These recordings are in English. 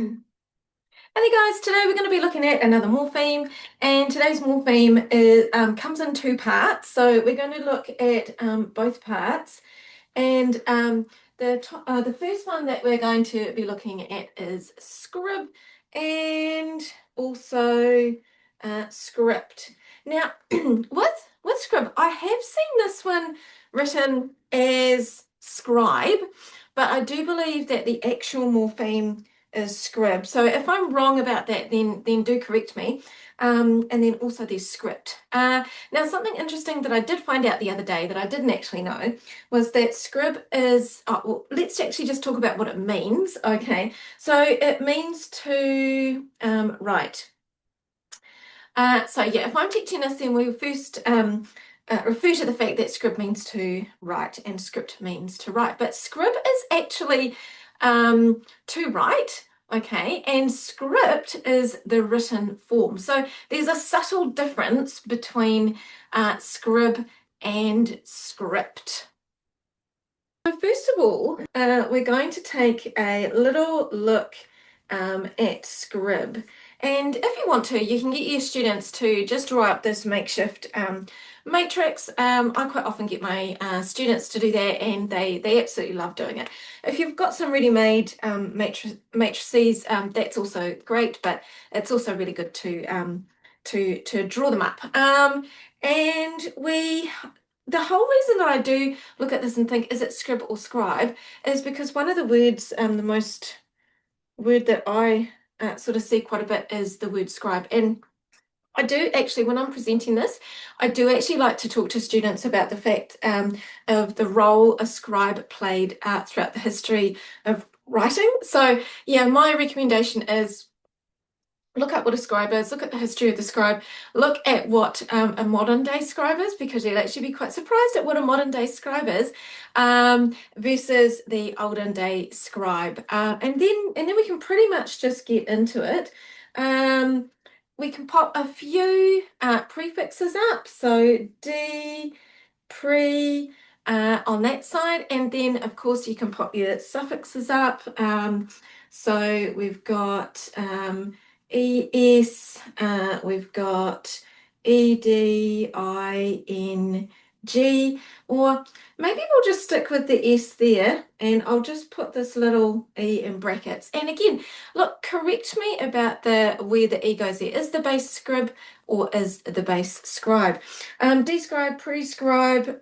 Hey guys, today we're going to be looking at another morpheme, and today's morpheme is, comes in two parts. So we're going to look at both parts, and the first one that we're going to be looking at is scrib and also script. Now, with scrib, I have seen this one written as scribe, but I do believe that the actual morpheme is scrib. So if I'm wrong about that, then do correct me. And then also there's script. Now, something interesting that I did find out the other day that I didn't actually know was that scrib is, well, let's actually just talk about what it means. Okay, so it means to write. So yeah, if I'm teaching this, then we'll first refer to the fact that scrib means to write and script means to write. But scrib is actually to write, okay, and script is the written form. So there's a subtle difference between scrib and script. So first of all, we're going to take a little look at scrib. And if you want to, you can get your students to just draw up this makeshift matrix. I quite often get my students to do that, and they absolutely love doing it. If you've got some ready-made matrices, that's also great, but it's also really good to draw them up. And the whole reason that I do look at this and think, is it scrib or scribe, is because one of the words, the most word that I sort of see quite a bit is the word scribe. And I do actually, when I'm presenting this, I do actually like to talk to students about the fact of the role a scribe played throughout the history of writing. So yeah, my recommendation is look up what a scribe is, look at the history of the scribe, look at what a modern day scribe is, because you'll actually be quite surprised at what a modern day scribe is versus the olden day scribe. And then we can pretty much just get into it. We can pop a few prefixes up, so D, pre, on that side, and then of course you can pop your suffixes up. So we've got ES, we've got EDING, or maybe we'll just stick with the S there, and I'll just put this little E in brackets. And again, look, correct me about where the E goes there. Is the base scrib or is the base scribe? Describe, prescribe,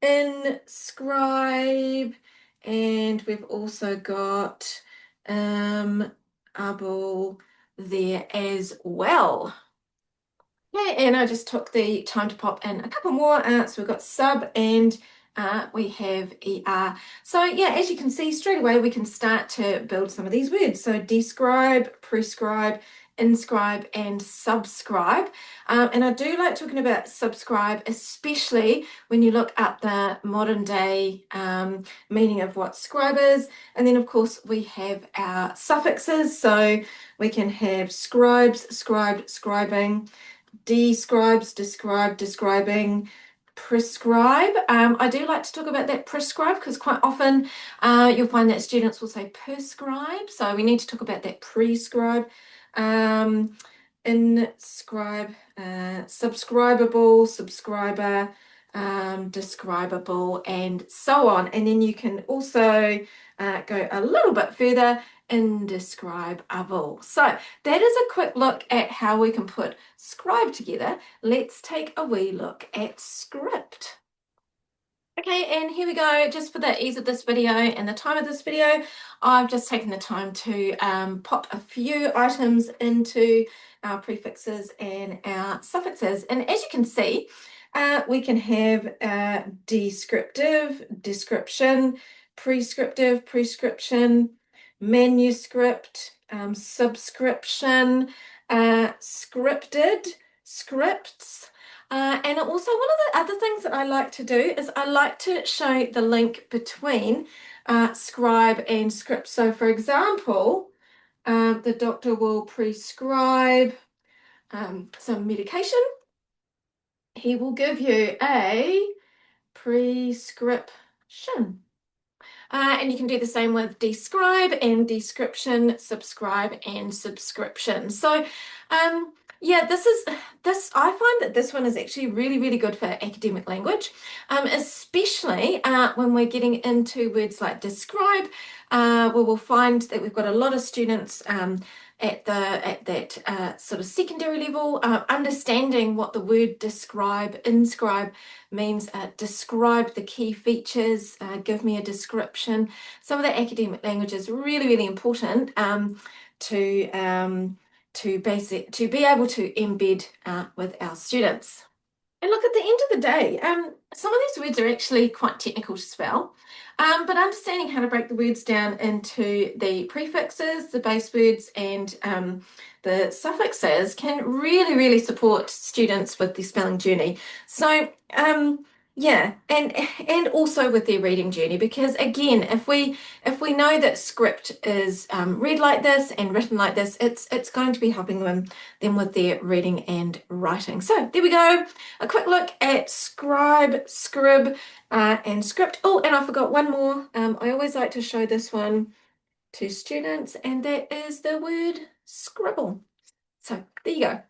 inscribe, and we've also got able there as well. Okay, and I just took the time to pop in a couple more. So we've got sub and we have ER. So yeah, as you can see straight away, we can start to build some of these words. So describe, prescribe, inscribe, and subscribe. And I do like talking about subscribe, especially when you look up the modern day meaning of what scribe is. And then of course we have our suffixes. So we can have scribes, scribed, scribing, describes, describe, describing, prescribe. I do like to talk about that prescribe because quite often you'll find that students will say prescribe. So we need to talk about that prescribe. Inscribe, subscribable, subscriber, describable, and so on. And then you can also go a little bit further, indescribable. So that is a quick look at how we can put scribe together. Let's take a wee look at script. Okay, and here we go. Just for the ease of this video and the time of this video, I've just taken the time to pop a few items into our prefixes and our suffixes. And as you can see, we can have descriptive, description, prescriptive, prescription, manuscript, subscription, scripted, scripts. And also one of the other things that I like to do is I like to show the link between scribe and script. So for example, the doctor will prescribe some medication. He will give you a prescription. And you can do the same with describe and description, subscribe and subscription. So, yeah, this. I find that this one is actually really, really good for academic language, especially when we're getting into words like describe, where we'll find that we've got a lot of students at that sort of secondary level, understanding what the word describe, inscribe means. Describe the key features, give me a description. Some of the academic language is really, really important to to be able to embed with our students. And look, at the end of the day, some of these words are actually quite technical to spell, but understanding how to break the words down into the prefixes, the base words, and the suffixes can really, really support students with their spelling journey. So, yeah, and also with their reading journey, because again, if we know that script is read like this and written like this, it's going to be helping them with their reading and writing. So there we go. A quick look at scribe, scrib, and script. Oh, and I forgot one more. I always like to show this one to students, and that is the word scribble. So there you go.